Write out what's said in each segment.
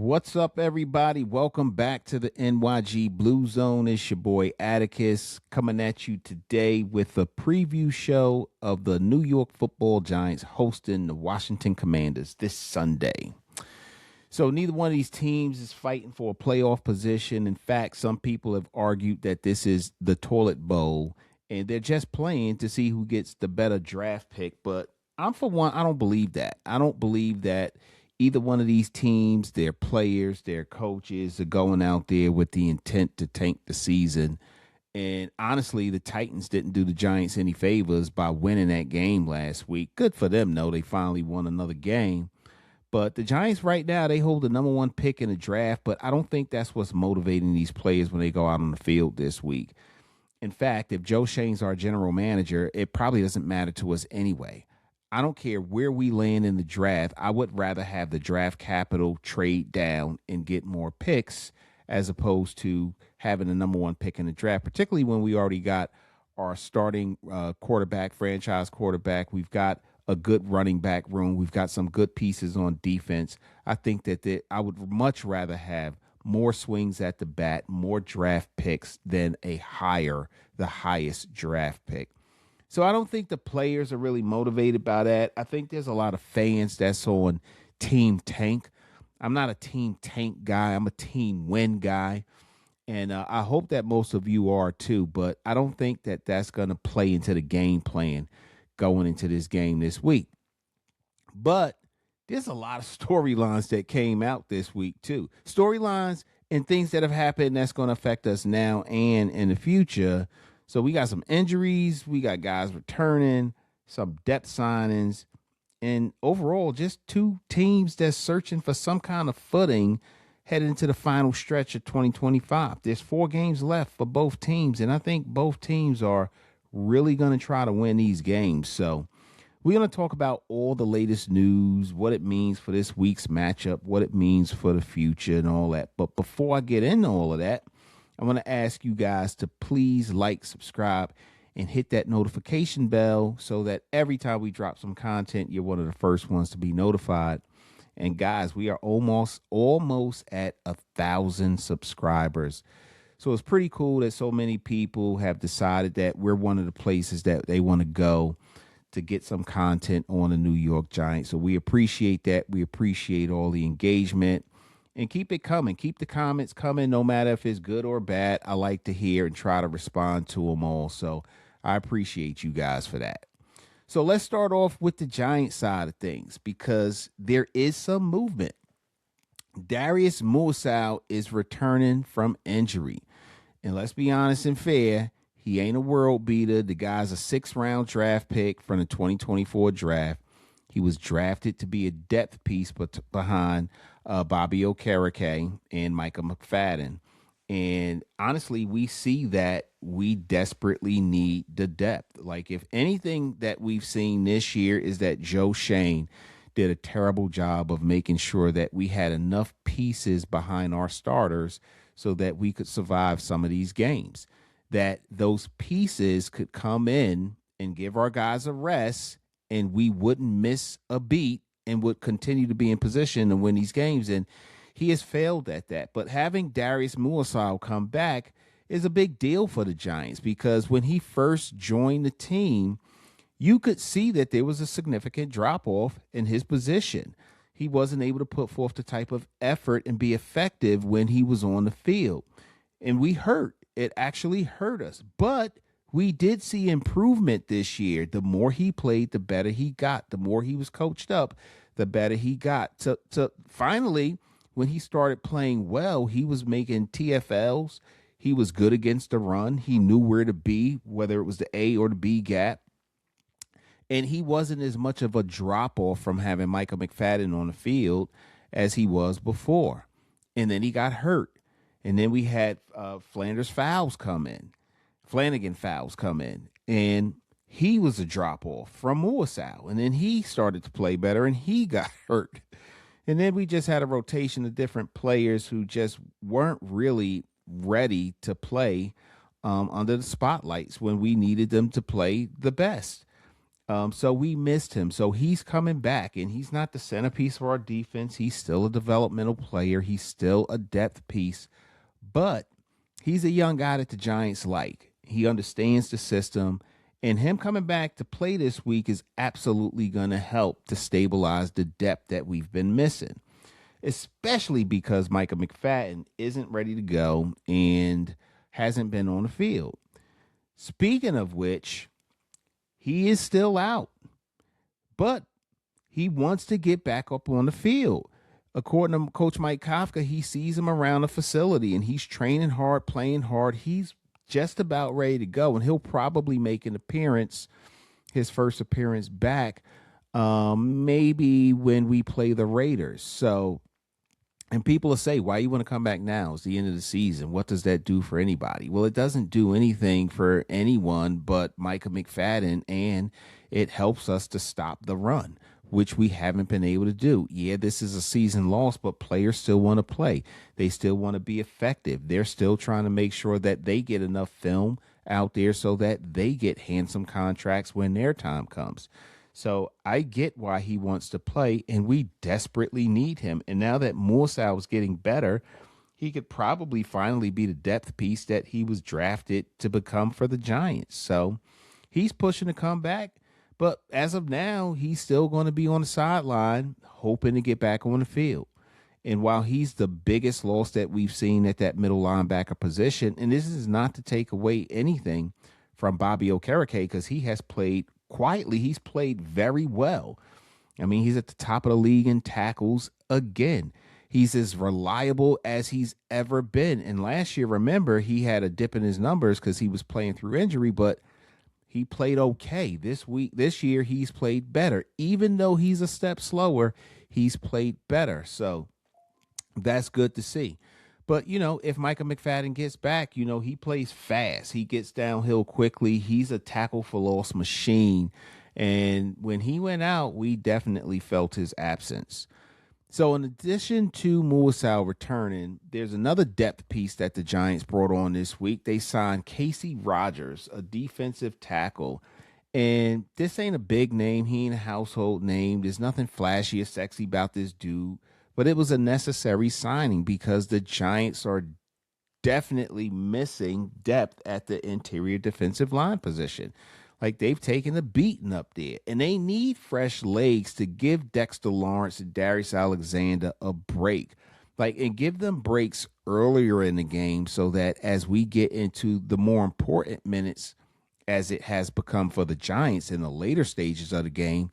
What's up, everybody? Welcome back to the NYG Blue Zone. It's your boy Atticus coming at you today with a preview show of the New York Football Giants hosting the Washington Commanders this Sunday. So neither one of these teams is fighting for a playoff position. In fact, some people have argued that this is the toilet bowl, and they're just playing to see who gets the better draft pick. But I'm for one, I don't believe that. I don't believe that either one of these teams, their players, their coaches are going out there with the intent to tank the season. And honestly, the Titans didn't do the Giants any favors by winning that game last week. Good for them, though. They finally won another game. But the Giants right now, they hold the number one pick in the draft, but I don't think that's what's motivating these players when they go out on the field this week. In fact, if Joe Shane's our general manager, it probably doesn't matter to us anyway. I don't care where we land in the draft. I would rather have the draft capital trade down and get more picks as opposed to having the number one pick in the draft, particularly when we already got our starting quarterback, franchise quarterback. We've got a good running back room. We've got some good pieces on defense. I think that I would much rather have more swings at the bat, more draft picks than the highest draft pick. So I don't think the players are really motivated by that. I think there's a lot of fans that's on team tank. I'm not a team tank guy. I'm a team win guy. And I hope that most of you are too, but I don't think that that's going to play into the game plan going into this game this week. But there's a lot of storylines that came out this week too. Storylines and things that have happened that's going to affect us now and in the future. So we got some injuries, we got guys returning, some depth signings, and overall just two teams that's searching for some kind of footing heading into the final stretch of 2025. There's 4 games left for both teams, and I think both teams are really going to try to win these games. So we're going to talk about all the latest news, what it means for this week's matchup, what it means for the future and all that. But before I get into all of that, I want to ask you guys to please like, subscribe, and hit that notification bell so that every time we drop some content, you're one of the first ones to be notified. And guys, we are almost at 1,000 subscribers. So it's pretty cool that so many people have decided that we're one of the places that they want to go to get some content on the New York Giants. So we appreciate that. We appreciate all the engagement. And keep it coming. Keep the comments coming, no matter if it's good or bad. I like to hear and try to respond to them all. So I appreciate you guys for that. So let's start off with the Giants side of things because there is some movement. Darius Moussaou is returning from injury. And let's be honest and fair, he ain't a world beater. The guy's a 6th-round draft pick from the 2024 draft. He was drafted to be a depth piece behind Bobby Okereke and Micah McFadden. And honestly, we see that we desperately need the depth. Like, if anything that we've seen this year is that Joe Shane did a terrible job of making sure that we had enough pieces behind our starters so that we could survive some of these games, that those pieces could come in and give our guys a rest and we wouldn't miss a beat and would continue to be in position to win these games. And he has failed at that. But having Darius Moussaou come back is a big deal for the Giants because when he first joined the team, you could see that there was a significant drop-off in his position. He wasn't able to put forth the type of effort and be effective when he was on the field. And we hurt. It actually hurt us. But we did see improvement this year. The more he played, the better he got. The more he was coached up, the better he got. So finally, when he started playing well, he was making TFLs. He was good against the run. He knew where to be, whether it was the A or the B gap. And he wasn't as much of a drop-off from having Micah McFadden on the field as he was before. And then he got hurt. And then we had Flanagan Fowles come in. And he was a drop-off from Moussaou. And then he started to play better, and he got hurt. And then we just had a rotation of different players who just weren't really ready to play under the spotlights when we needed them to play the best. So we missed him. So he's coming back, and he's not the centerpiece of our defense. He's still a developmental player. He's still a depth piece, but he's a young guy that the Giants like. He understands the system, and him coming back to play this week is absolutely going to help to stabilize the depth that we've been missing, especially because Micah McFadden isn't ready to go and hasn't been on the field. Speaking of which, he is still out, but he wants to get back up on the field. According to Coach Mike Kafka, he sees him around the facility and he's training hard, playing hard. He's just about ready to go, and he'll probably make an appearance, his first appearance back, maybe when we play the Raiders. So, and people will say, why you want to come back now? It's the end of the season. What does that do for anybody? Well, it doesn't do anything for anyone but Micah McFadden, and it helps us to stop the run, which we haven't been able to do. Yeah, this is a season loss, but players still want to play. They still want to be effective. They're still trying to make sure that they get enough film out there so that they get handsome contracts when their time comes. So I get why he wants to play, and we desperately need him. And now that Moussaou is getting better, he could probably finally be the depth piece that he was drafted to become for the Giants. So he's pushing to come back. But as of now, he's still going to be on the sideline, hoping to get back on the field. And while he's the biggest loss that we've seen at that middle linebacker position, and this is not to take away anything from Bobby Okereke, because he has played quietly, he's played very well. I mean, he's at the top of the league in tackles again. He's as reliable as he's ever been. And last year, remember, he had a dip in his numbers because he was playing through injury, but he played okay. This year, he's played better. Even though he's a step slower, he's played better. So that's good to see. But, if Micah McFadden gets back, he plays fast. He gets downhill quickly. He's a tackle for loss machine. And when he went out, we definitely felt his absence. So in addition to Moussaou returning, there's another depth piece that the Giants brought on this week. They signed Casey Rogers, a defensive tackle. And this ain't a big name. He ain't a household name. There's nothing flashy or sexy about this dude. But it was a necessary signing because the Giants are definitely missing depth at the interior defensive line position. Like, they've taken a beating up there, and they need fresh legs to give Dexter Lawrence and Darius Alexander a break. And give them breaks earlier in the game so that as we get into the more important minutes, as it has become for the Giants in the later stages of the game,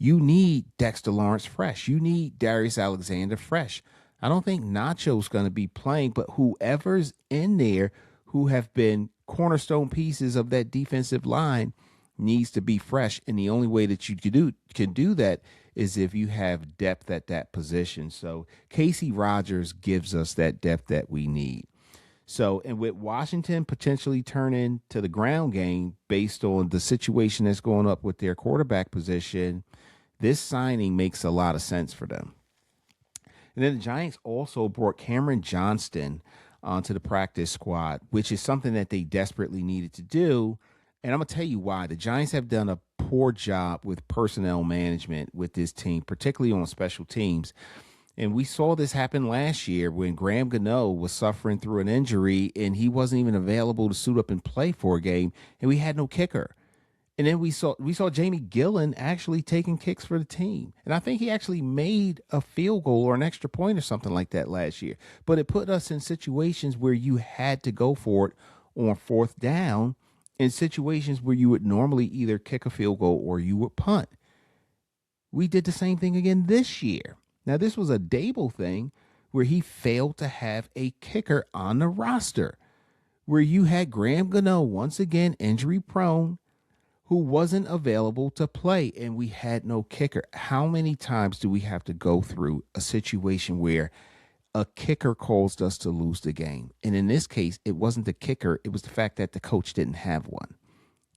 you need Dexter Lawrence fresh. You need Darius Alexander fresh. I don't think Nacho's going to be playing, but whoever's in there who have been cornerstone pieces of that defensive line needs to be fresh. And the only way that you can do that is if you have depth at that position. So Casey Rogers gives us that depth that we need. So, and with Washington potentially turning to the ground game based on the situation that's going up with their quarterback position, this signing makes a lot of sense for them. And then the Giants also brought Cameron Johnston onto the practice squad, which is something that they desperately needed to do. And I'm going to tell you why. The Giants have done a poor job with personnel management with this team, particularly on special teams. And we saw this happen last year when Graham Gano was suffering through an injury and he wasn't even available to suit up and play for a game, and we had no kicker. And then we saw Jamie Gillen actually taking kicks for the team. And I think he actually made a field goal or an extra point or something like that last year. But it put us in situations where you had to go for it on fourth down, in situations where you would normally either kick a field goal or you would punt. We did the same thing again this year. Now, this was a Dable thing where he failed to have a kicker on the roster, where you had Graham Gano once again injury prone, who wasn't available to play, and we had no kicker. How many times do we have to go through a situation where a kicker caused us to lose the game? And in this case, it wasn't the kicker. It was the fact that the coach didn't have one,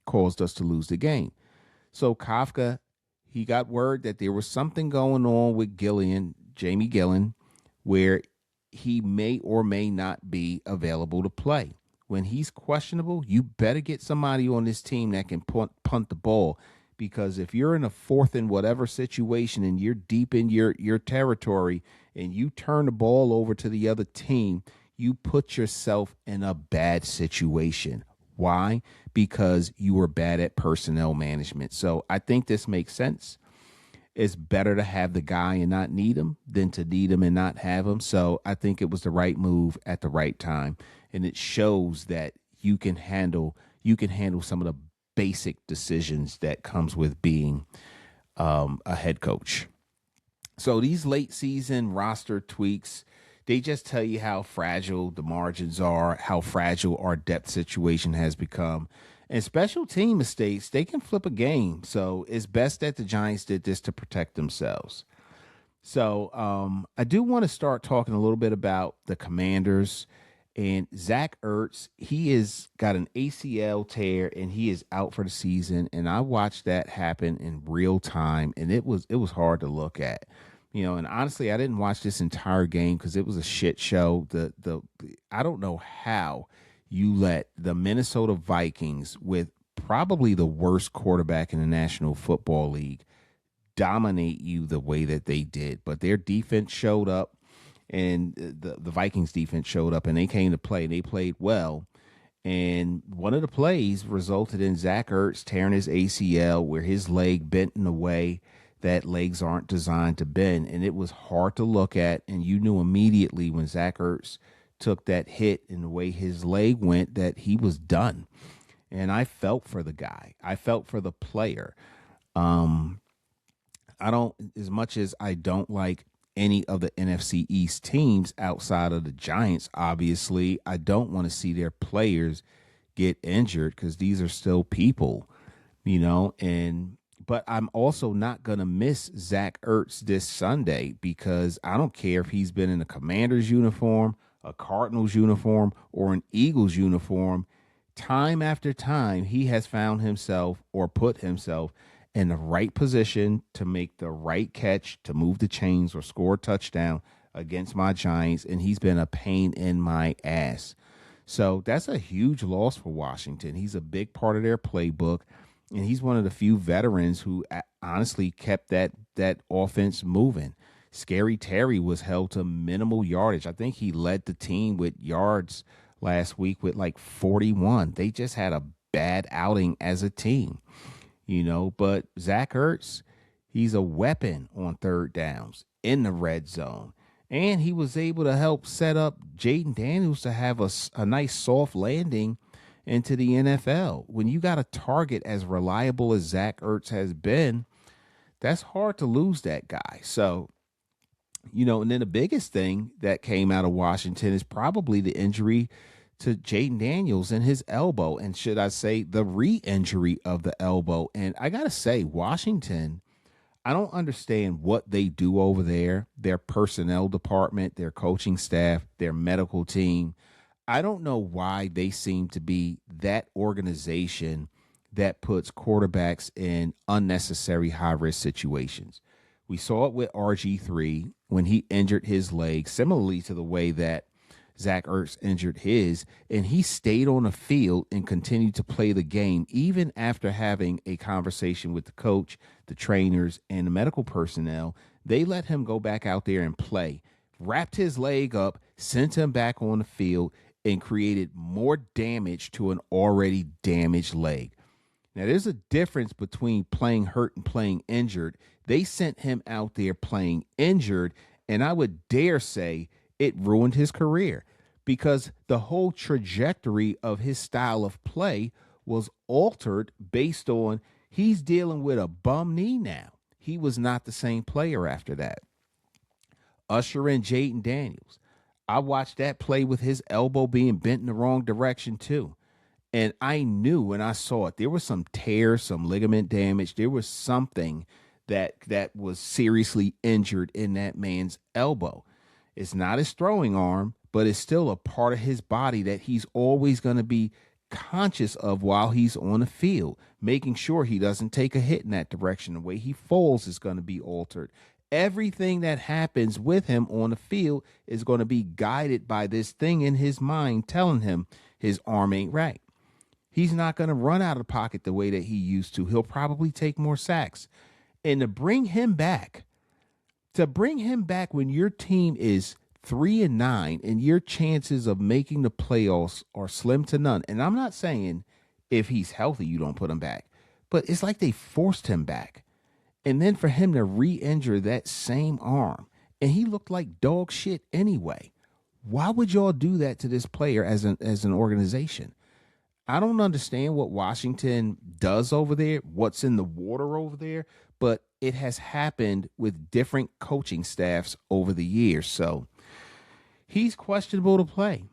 caused us to lose the game. So Kafka, he got word that there was something going on with Jamie Gillen, where he may or may not be available to play. When he's questionable, you better get somebody on this team that can punt the ball, Because if you're in a fourth and whatever situation and you're deep in your territory and you turn the ball over to the other team, you put yourself in a bad situation. Why? Because you were bad at personnel management. So I think this makes sense. It's better to have the guy and not need him than to need him and not have him. So I think it was the right move at the right time. And it shows that you can handle some of the basic decisions that comes with being a head coach. So these late season roster tweaks, they just tell you how fragile the margins are, how fragile our depth situation has become. And special team mistakes, they can flip a game. So it's best that the Giants did this to protect themselves. So I do want to start talking a little bit about the Commanders and Zach Ertz. He has got an ACL tear and he is out for the season. And I watched that happen in real time, and it was hard to look at. And honestly, I didn't watch this entire game because it was a shit show. The I don't know how you let the Minnesota Vikings, with probably the worst quarterback in the National Football League, dominate you the way that they did. But their defense showed up, and the Vikings defense showed up, and they came to play. They played well. And one of the plays resulted in Zach Ertz tearing his ACL, where his leg bent in a way that legs aren't designed to bend. And it was hard to look at. And you knew immediately when Zach Ertz took that hit and the way his leg went that he was done. And I felt for the guy. I felt for the player. I don't, as much as I don't like any of the NFC East teams outside of the Giants, obviously, I don't want to see their players get injured because these are still people, but I'm also not going to miss Zach Ertz this Sunday because I don't care if he's been in a Commander's uniform, a Cardinals uniform, or an Eagles uniform. Time after time, he has found himself or put himself in the right position to make the right catch, to move the chains or score a touchdown against my Giants, and he's been a pain in my ass. So that's a huge loss for Washington. He's a big part of their playbook, and he's one of the few veterans who honestly kept that offense moving. Scary Terry was held to minimal yardage. I think he led the team with yards last week with like 41. They just had a bad outing as a team. But Zach Ertz, he's a weapon on third downs in the red zone. And he was able to help set up Jaden Daniels to have a nice soft landing into the NFL. When you got a target as reliable as Zach Ertz has been, that's hard to lose that guy. So, and then the biggest thing that came out of Washington is probably the injury to Jaden Daniels and his elbow, and should I say the re-injury of the elbow. And I gotta say, Washington, I don't understand what they do over there, their personnel department, their coaching staff, their medical team. I don't know why they seem to be that organization that puts quarterbacks in unnecessary high-risk situations. We saw it with RG3 when he injured his leg, similarly to the way that Zach Ertz injured his, and he stayed on the field and continued to play the game even after having a conversation with the coach, the trainers, and the medical personnel. They let him go back out there and play, wrapped his leg up, sent him back on the field, and created more damage to an already damaged leg. Now, there's a difference between playing hurt and playing injured. They sent him out there playing injured, and I would dare say it ruined his career because the whole trajectory of his style of play was altered based on he's dealing with a bum knee now. He was not the same player after that. Usher in Jaden Daniels. I watched that play with his elbow being bent in the wrong direction too. And I knew when I saw it, there was some tear, some ligament damage. There was something that was seriously injured in that man's elbow. It's not his throwing arm, but it's still a part of his body that he's always going to be conscious of while he's on the field, making sure he doesn't take a hit in that direction. The way he falls is going to be altered. Everything that happens with him on the field is going to be guided by this thing in his mind telling him his arm ain't right. He's not going to run out of the pocket the way that he used to. He'll probably take more sacks. And to bring him back when your team is 3-9 and your chances of making the playoffs are slim to none. And I'm not saying if he's healthy, you don't put him back, but it's like they forced him back. And then for him to re-injure that same arm, and he looked like dog shit anyway. Why would y'all do that to this player as an organization? I don't understand what Washington does over there, what's in the water over there, but it has happened with different coaching staffs over the years. So he's questionable to play,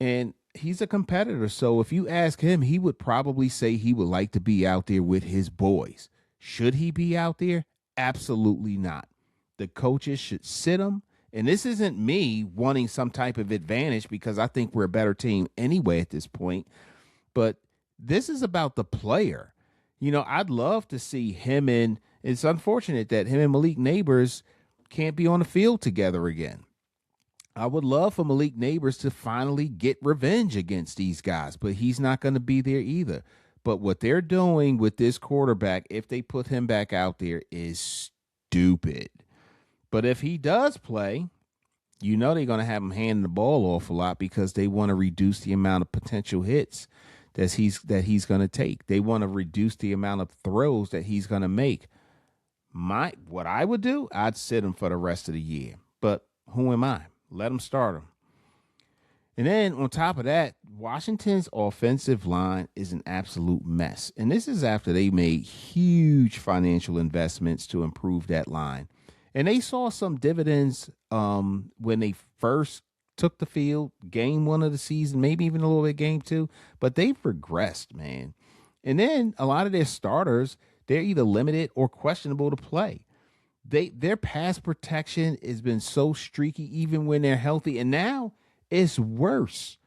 and he's a competitor. So if you ask him, he would probably say he would like to be out there with his boys. Should he be out there? Absolutely not. The coaches should sit him. And this isn't me wanting some type of advantage because I think we're a better team anyway at this point. But this is about the player. I'd love to see him and it's unfortunate that him and Malik Neighbors can't be on the field together again. I would love for Malik Neighbors to finally get revenge against these guys, but he's not going to be there either. But what they're doing with this quarterback, if they put him back out there, is stupid. But if he does play, they're going to have him handing the ball off a lot because they want to reduce the amount of potential hits that he's going to take. They want to reduce the amount of throws that he's going to make. What I would do, I'd sit him for the rest of the year. But who am I? Let him start him. And then on top of that, Washington's offensive line is an absolute mess. And this is after they made huge financial investments to improve that line. And they saw some dividends when they first took the field, game one of the season, maybe even a little bit game two. But they've regressed, man. And then a lot of their starters, they're either limited or questionable to play. Their pass protection has been so streaky even when they're healthy. And now it's worse.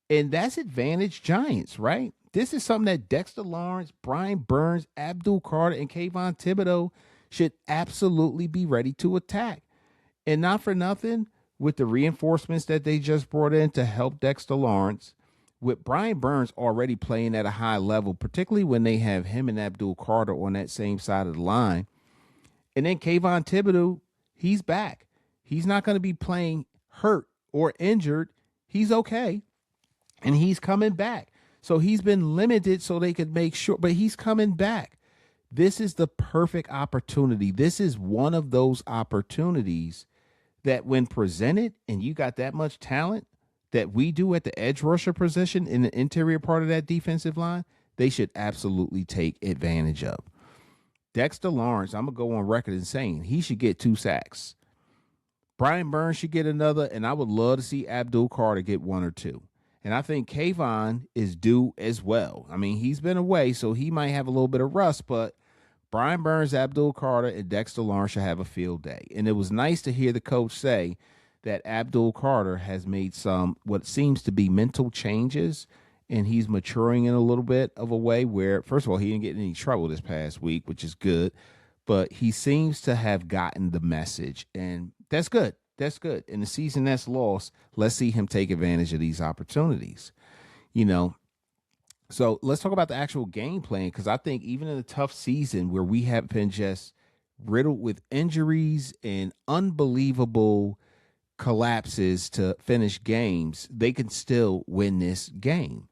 And that's advantage Giants, right? This is something that Dexter Lawrence, Brian Burns, Abdul Carter, and Kayvon Thibodeau should absolutely be ready to attack. And not for nothing, with the reinforcements that they just brought in to help Dexter Lawrence, with Brian Burns already playing at a high level, particularly when they have him and Abdul Carter on that same side of the line. And then Kayvon Thibodeau, he's back. He's not going to be playing hurt or injured. He's okay. And he's coming back. So he's been limited so they could make sure, but he's coming back. This is the perfect opportunity. This is one of those opportunities that when presented and you got that much talent that we do at the edge rusher position in the interior part of that defensive line, they should absolutely take advantage of. Dexter Lawrence, I'm going to go on record and saying he should get 2 sacks. Brian Burns should get another, and I would love to see Abdul Carter get 1 or 2. And I think Kayvon is due as well. I mean, he's been away, so he might have a little bit of rust, but Brian Burns, Abdul Carter, and Dexter Lawrence should have a field day. And it was nice to hear the coach say that Abdul Carter has made some what seems to be mental changes, and he's maturing in a little bit of a way where, first of all, he didn't get in any trouble this past week, which is good, but he seems to have gotten the message, and that's good. That's good. In the season that's lost, let's see him take advantage of these opportunities. So let's talk about the actual game plan, because I think even in a tough season where we have been just riddled with injuries and unbelievable collapses to finish games, they can still win this game.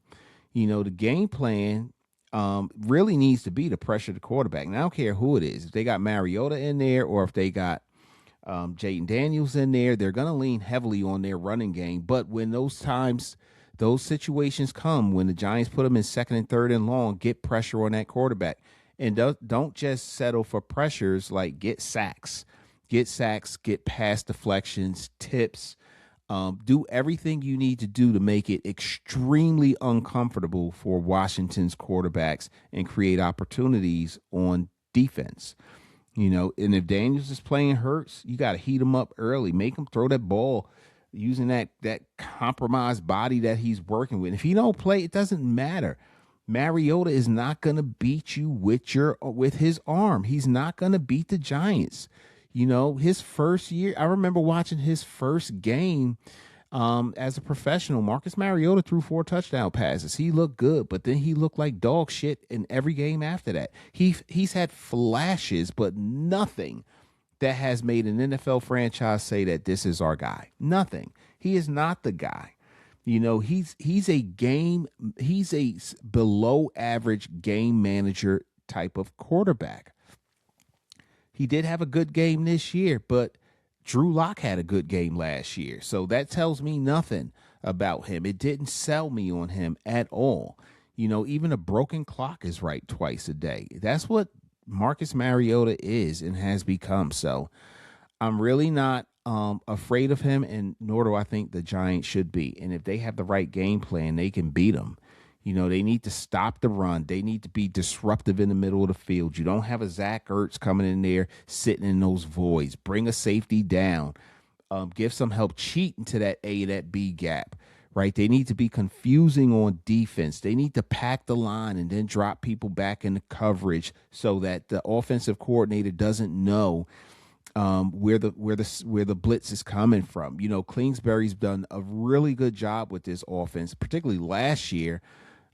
The game plan really needs to be to pressure the quarterback. And I don't care who it is. If they got Mariota in there or if they got Jaden Daniels in there, they're going to lean heavily on their running game. But when those situations come, when the Giants put them in second and third and long, get pressure on that quarterback. And don't just settle for pressures like get sacks, get pass deflections, tips. Do everything you need to do to make it extremely uncomfortable for Washington's quarterbacks and create opportunities on defense. And if Daniels is playing Hurts, you got to heat him up early. Make him throw that ball using that compromised body that he's working with. If he don't play, it doesn't matter. Mariota is not going to beat you with his arm. He's not going to beat the Giants. His first year, I remember watching his first game As a professional, Marcus Mariota threw 4 touchdown passes. He looked good, but then he looked like dog shit in every game after that. He's had flashes, but nothing that has made an NFL franchise say that this is our guy. Nothing. He is not the guy. You know, he's a below average game manager type of quarterback. He did have a good game this year, but Drew Lock had a good game last year. So that tells me nothing about him. It didn't sell me on him at all. You know, even a broken clock is right twice a day. That's what Marcus Mariota is and has become. So I'm really not afraid of him, and nor do I think the Giants should be. And if they have the right game plan, they can beat them. You know, they need to stop the run. They need to be disruptive in the middle of the field. You don't have a Zach Ertz coming in there sitting in those voids. Bring a safety down. Give some help cheating to that A, that B gap, right? They need to be confusing on defense. They need to pack the line and then drop people back into coverage so that the offensive coordinator doesn't know where the blitz is coming from. You know, Kingsbury's done a really good job with this offense, particularly last year.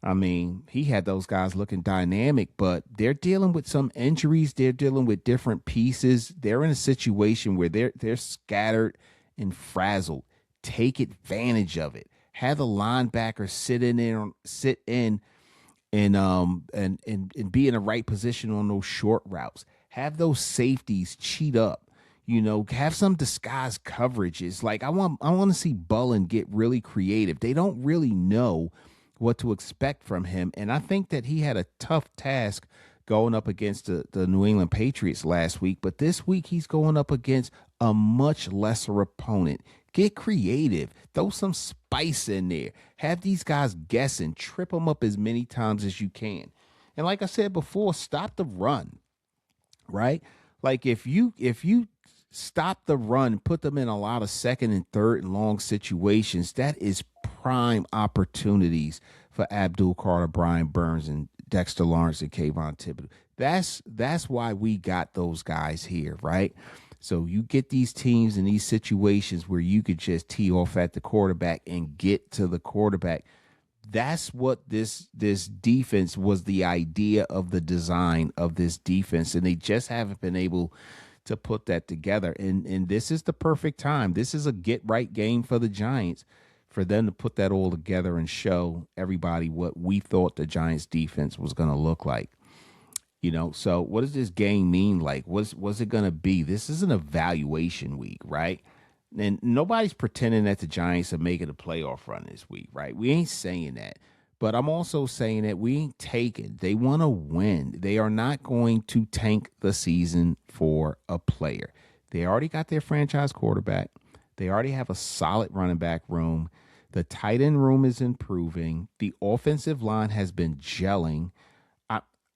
I mean, he had those guys looking dynamic, but they're dealing with some injuries. They're dealing with different pieces. They're in a situation where they're scattered and frazzled. Take advantage of it. Have the linebacker sit in and be in the right position on those short routes. Have those safeties cheat up. You know, have some disguised coverages. Like I want to see Bullen get really creative. They don't really know what to expect from him. And I think that he had a tough task going up against the New England Patriots last week. But this week he's going up against a much lesser opponent. Get creative. Throw some spice in there. Have these guys guessing. Trip them up as many times as you can. And like I said before, stop the run, right? Like if you stop the run, put them in a lot of second and third and long situations, that is prime opportunities for Abdul Carter, Brian Burns, and Dexter Lawrence and Kayvon Thibodeau. That's why we got those guys here, right? So you get these teams in these situations where you could just tee off at the quarterback and get to the quarterback. That's what this defense was, the idea of the design of this defense, and they just haven't been able to put that together. And this is the perfect time. This is a get right game for the Giants, for them to put that all together and show everybody what we thought the Giants defense was going to look like. You know, so what does this game mean? Like, what's it going to be? This is an evaluation week, right? And nobody's pretending that the Giants are making a playoff run this week, right? We ain't saying that. But I'm also saying that we ain't taking. They want to win. They are not going to tank the season for a player. They already got their franchise quarterback. They already have a solid running back room. The tight end room is improving. The offensive line has been gelling.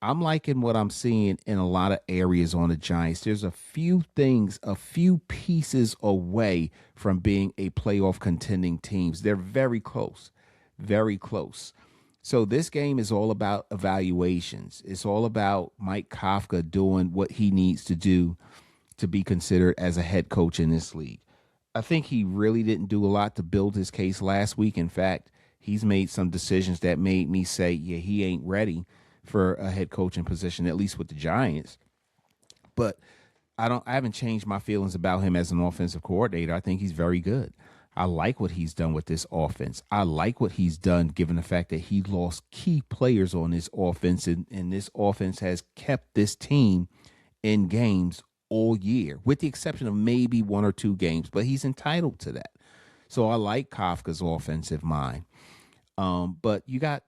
I'm liking what I'm seeing in a lot of areas on the Giants. There's a few things, a few pieces away from being a playoff contending teams. They're very close, very close. So this game is all about evaluations. It's all about Mike Kafka doing what he needs to do to be considered as a head coach in this league. I think he really didn't do a lot to build his case last week. In fact, he's made some decisions that made me say, yeah, he ain't ready for a head coaching position, at least with the Giants. But I haven't changed my feelings about him as an offensive coordinator. I think he's very good. I like what he's done with this offense. I like what he's done given the fact that he lost key players on this offense, and this offense has kept this team in games all year, with the exception of maybe one or two games, but he's entitled to that. So I like Kafka's offensive mind. But you got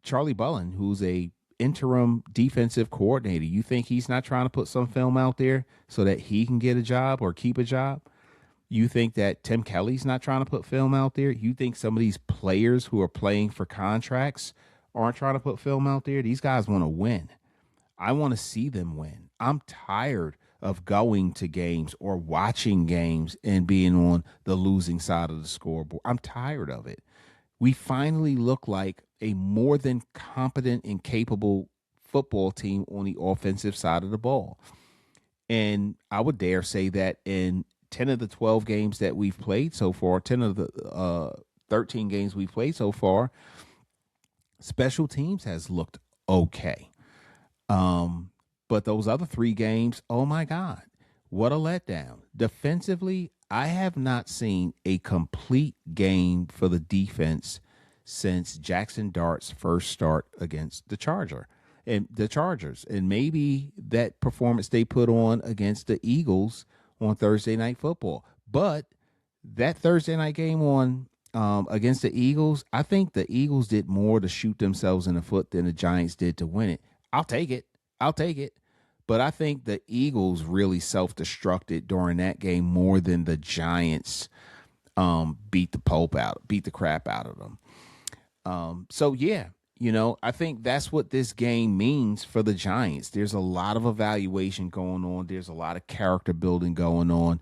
Charlie Bullen, who's a interim defensive coordinator. You think he's not trying to put some film out there so that he can get a job or keep a job? You think that Tim Kelly's not trying to put film out there? You think some of these players who are playing for contracts aren't trying to put film out there? These guys want to win. I want to see them win. I'm tired of going to games or watching games and being on the losing side of the scoreboard. I'm tired of it. We finally look like a more than competent and capable football team on the offensive side of the ball. And I would dare say that in 10 of the 12 games that we've played so far, 10 of the 13 games we've played so far, special teams has looked okay. But those other 3 games, oh my God, what a letdown. Defensively, I have not seen a complete game for the defense since Jackson Dart's first start against the Chargers. And maybe that performance they put on against the Eagles on Thursday Night Football. But that Thursday night game on against the Eagles, I think the Eagles did more to shoot themselves in the foot than the Giants did to win it. I'll take it. But I think the Eagles really self-destructed during that game more than the Giants beat the crap out of them. So yeah, I think that's what this game means for the Giants. There's a lot of evaluation going on. There's a lot of character building going on.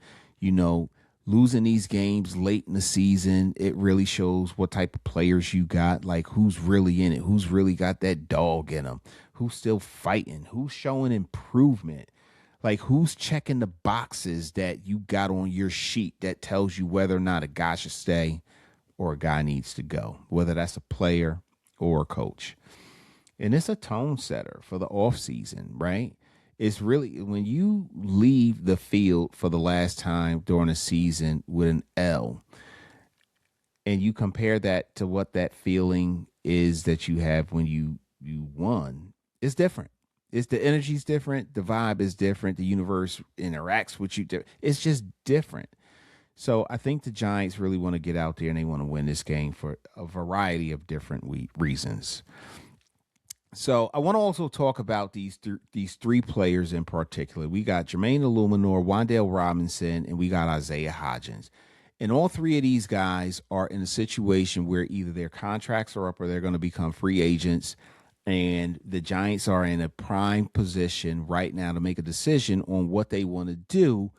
Losing these games late in the season, it really shows what type of players you got, like who's really in it, who's really got that dog in them, who's still fighting, who's showing improvement, like who's checking the boxes that you got on your sheet that tells you whether or not a guy should stay or a guy needs to go, whether that's a player or a coach. And it's a tone setter for the offseason, right? It's really when you leave the field for the last time during a season with an L and you compare that to what that feeling is that you have when you won, it's different. The energy's different. The vibe is different. The universe interacts with you. It's just different. So I think the Giants really want to get out there and they want to win this game for a variety of different reasons. So I want to also talk about these 3 players in particular. We got Jermaine Illuminor, Wan'Dale Robinson, and we got Isaiah Hodgins. And all 3 of these guys are in a situation where either their contracts are up or they're going to become free agents. And the Giants are in a prime position right now to make a decision on what they want to do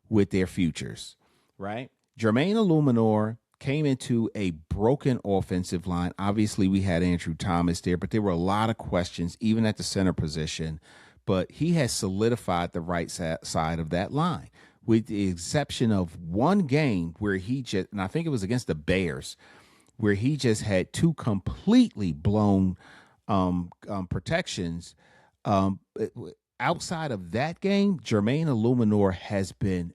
with their futures, right? Jermaine Illuminor came into a broken offensive line. Obviously, we had Andrew Thomas there, but there were a lot of questions, even at the center position. But he has solidified the right side of that line, with the exception of one game where and I think it was against the Bears, where he just had 2 completely blown protections. Outside of that game, Jermaine Illuminor has been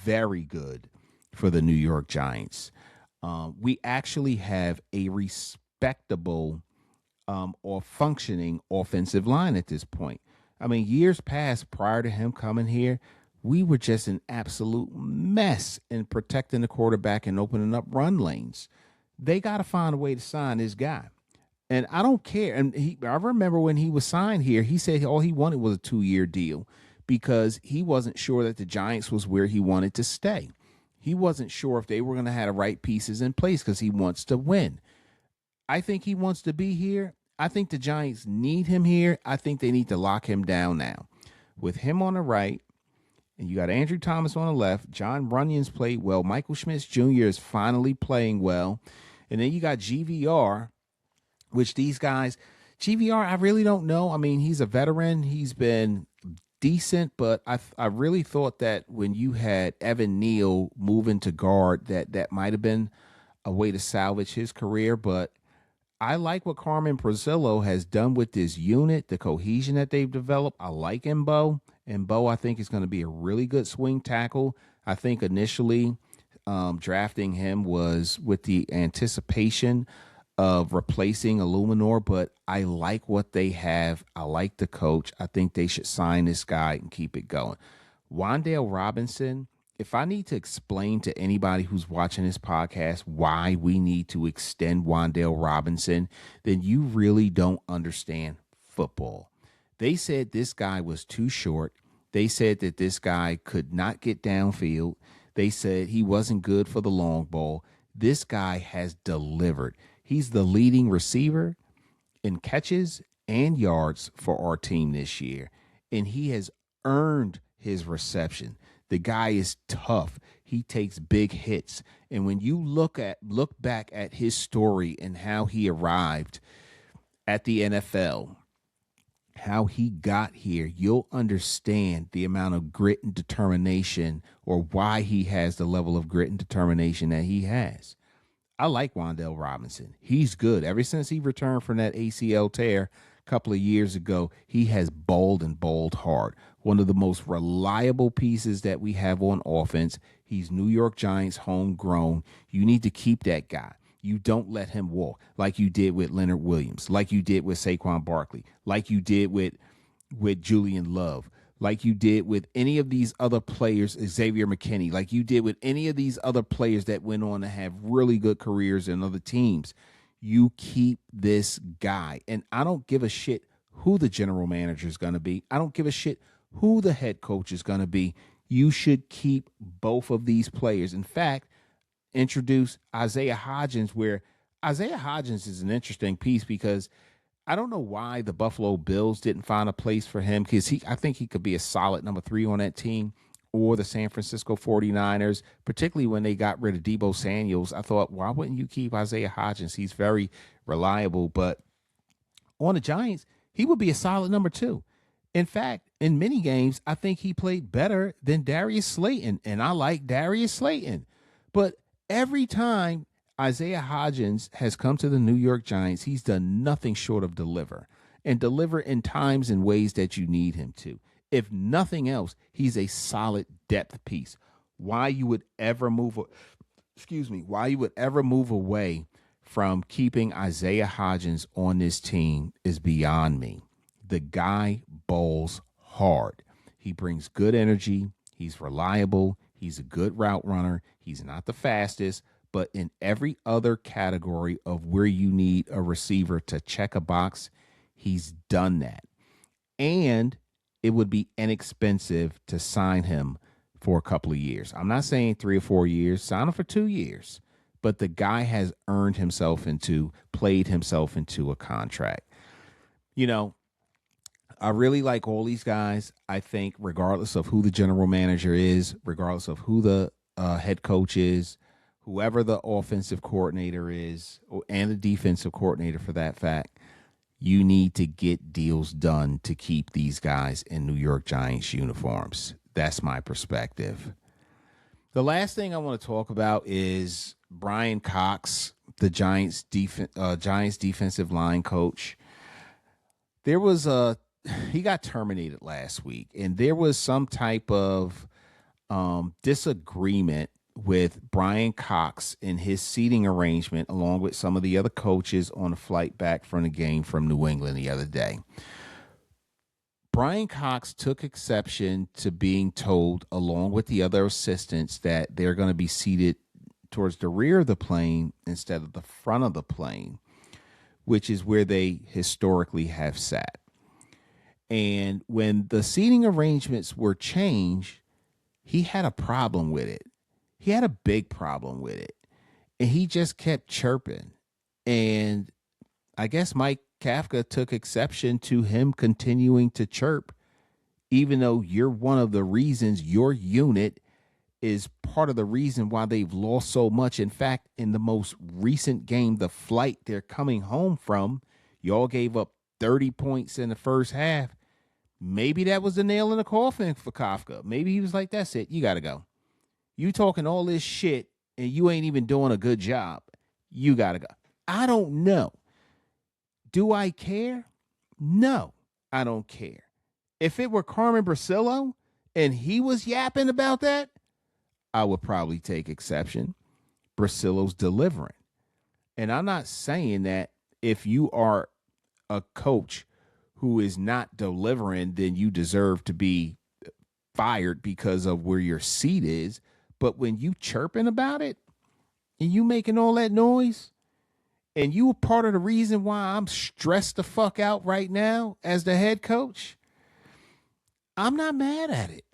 very good for the New York Giants. We actually have a respectable or functioning offensive line at this point. I mean, years past prior to him coming here, we were just an absolute mess in protecting the quarterback and opening up run lanes. They got to find a way to sign this guy. And I don't care. And I remember when he was signed here, he said all he wanted was a 2-year deal because he wasn't sure that the Giants was where he wanted to stay. He wasn't sure if they were going to have the right pieces in place because he wants to win. I think he wants to be here. I think the Giants need him here. I think they need to lock him down now. With him on the right, and you got Andrew Thomas on the left, John Runyon's played well. Michael Schmitz Jr. is finally playing well. And then you got GVR, which these guys, GVR, I really don't know. I mean, he's a veteran. He's been decent, but I really thought that when you had Evan Neal move into guard, that might have been a way to salvage his career. But I like what Carmen Brazillo has done with this unit, the cohesion that they've developed. I like Mbo. Mbo, I think, is going to be a really good swing tackle. I think initially drafting him was with the anticipation of replacing Illuminor, but I like what they have. I like the coach. I think they should sign this guy and keep it going. Wan'Dale Robinson, if I need to explain to anybody who's watching this podcast why we need to extend Wan'Dale Robinson, then you really don't understand football. They said this guy was too short. They said that this guy could not get downfield. They said he wasn't good for the long ball. This guy has delivered. He's the leading receiver in catches and yards for our team this year, and he has earned his reception. The guy is tough. He takes big hits, and when you look back at his story and how he arrived at the NFL, how he got here, you'll understand the amount of grit and determination, or why he has the level of grit and determination that he has. I like Wan'Dale Robinson. He's good. Ever since he returned from that ACL tear a couple of years ago, he has bowled and bowled hard. One of the most reliable pieces that we have on offense. He's New York Giants homegrown. You need to keep that guy. You don't let him walk like you did with Leonard Williams, like you did with Saquon Barkley, like you did with Julian Love, like you did with any of these other players, Xavier McKinney, like you did with any of these other players that went on to have really good careers in other teams. You keep this guy. And I don't give a shit who the general manager is going to be. I don't give a shit who the head coach is going to be. You should keep both of these players. In fact, introduce Isaiah Hodgins, where Isaiah Hodgins is an interesting piece because I don't know why the Buffalo Bills didn't find a place for him, because I think he could be a solid number 3 on that team, or the San Francisco 49ers, particularly when they got rid of Deebo Samuels. I thought, why wouldn't you keep Isaiah Hodgins? He's very reliable. But on the Giants, he would be a solid number 2. In fact, in many games, I think he played better than Darius Slayton, and I like Darius Slayton. But every time Isaiah Hodgins has come to the New York Giants, he's done nothing short of deliver, and deliver in times and ways that you need him to. If nothing else, he's a solid depth piece. Why you would ever move away from keeping Isaiah Hodgins on this team is beyond me. The guy bowls hard. He brings good energy. He's reliable. He's a good route runner. He's not the fastest, but in every other category of where you need a receiver to check a box, he's done that. And it would be inexpensive to sign him for a couple of years. I'm not saying 3 or 4 years. Sign him for 2 years. But the guy has played himself into a contract. You know, I really like all these guys. I think regardless of who the general manager is, regardless of who the head coach is, whoever the offensive coordinator is, and the defensive coordinator for that fact, you need to get deals done to keep these guys in New York Giants uniforms. That's my perspective. The last thing I want to talk about is Brian Cox, the Giants defensive line coach. He got terminated last week, and there was some type of disagreement with Brian Cox in his seating arrangement, along with some of the other coaches on the flight back from the game from New England the other day. Brian Cox took exception to being told, along with the other assistants, that they're going to be seated towards the rear of the plane instead of the front of the plane, which is where they historically have sat. And when the seating arrangements were changed, he had a problem with it. He had a big problem with it. And he just kept chirping. And I guess Mike Kafka took exception to him continuing to chirp, even though you're one of the reasons, your unit is part of the reason why they've lost so much. In fact, in the most recent game, the flight they're coming home from, y'all gave up 30 points in the first half. Maybe that was the nail in the coffin for Kafka. Maybe he was like, that's it. You got to go. You talking all this shit and you ain't even doing a good job. You got to go. I don't know. Do I care? No, I don't care. If it were Carmen Brasillo and he was yapping about that, I would probably take exception. Brasillo's delivering. And I'm not saying that if you are a coach who is not delivering, then you deserve to be fired because of where your seat is. But when you chirping about it and you making all that noise, and you were part of the reason why I'm stressed the fuck out right now as the head coach, I'm not mad at it.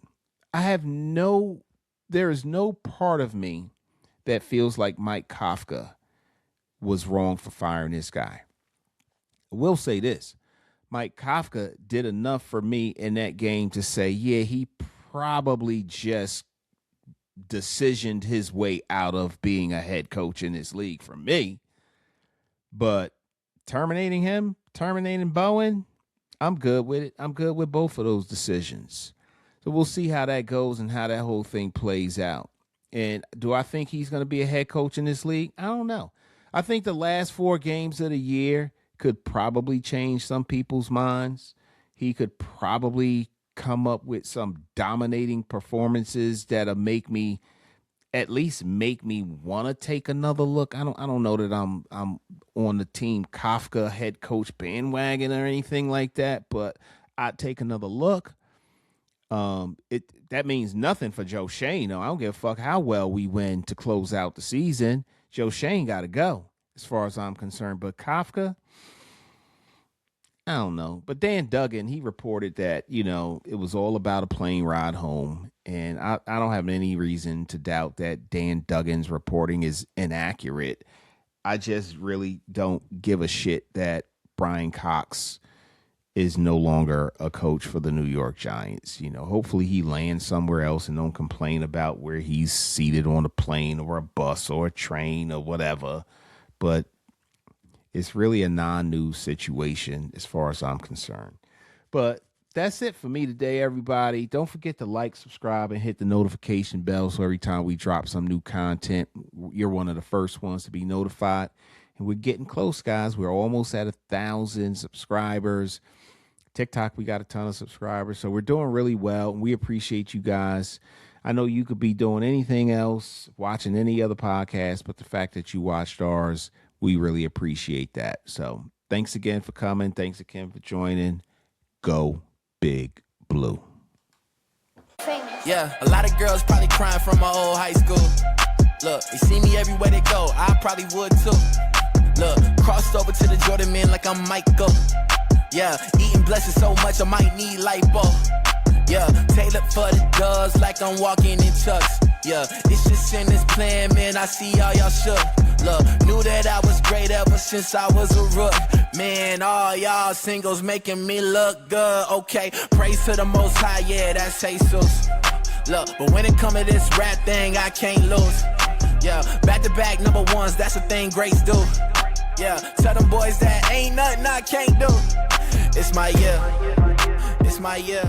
There is no part of me that feels like Mike Kafka was wrong for firing this guy. I will say this. Mike Kafka did enough for me in that game to say, yeah, he probably just decisioned his way out of being a head coach in this league for me. But terminating Bowen, I'm good with it. I'm good with both of those decisions. So we'll see how that goes and how that whole thing plays out. And do I think he's going to be a head coach in this league? I don't know. I think the last 4 games of the year could probably change some people's minds. He could probably come up with some dominating performances that'll at least make me want to take another look. I don't know that I'm on the team Kafka head coach bandwagon or anything like that, but I'd take another look. That means nothing for Joe Shane. though. I don't give a fuck how well we win to close out the season. Joe Shane got to go as far as I'm concerned. But Kafka, I don't know. But Dan Duggan, he reported that, it was all about a plane ride home. And I don't have any reason to doubt that Dan Duggan's reporting is inaccurate. I just really don't give a shit that Brian Cox is no longer a coach for the New York Giants. Hopefully he lands somewhere else and don't complain about where he's seated on a plane or a bus or a train or whatever. But it's really a non-news situation as far as I'm concerned. But that's it for me today, everybody. Don't forget to like, subscribe, and hit the notification bell so every time we drop some new content, you're one of the first ones to be notified. And we're getting close, guys. We're almost at 1,000 subscribers. TikTok, we got a ton of subscribers. So we're doing really well, and we appreciate you guys. I know you could be doing anything else, watching any other podcast, but the fact that you watched ours, we really appreciate that. So thanks again for coming. Thanks again for joining. Go Big Blue. Yeah, a lot of girls probably crying from my old high school. Look, they see me everywhere they go. I probably would too. Look, crossed over to the Jordan man like I'm Michael. Yeah, eating blessings so much I might need lipo. Yeah, tailored for the doves like I'm walking in chucks. Yeah, it's just in this plan, man, I see all y'all shook. Look, knew that I was great ever since I was a rook. Man, all y'all singles making me look good. Okay, praise to the Most High, yeah, that's Jesus. Look, but when it come to this rap thing, I can't lose. Yeah, back-to-back number ones, that's a thing greats do. Yeah, tell them boys that ain't nothing I can't do. It's my year. It's my year.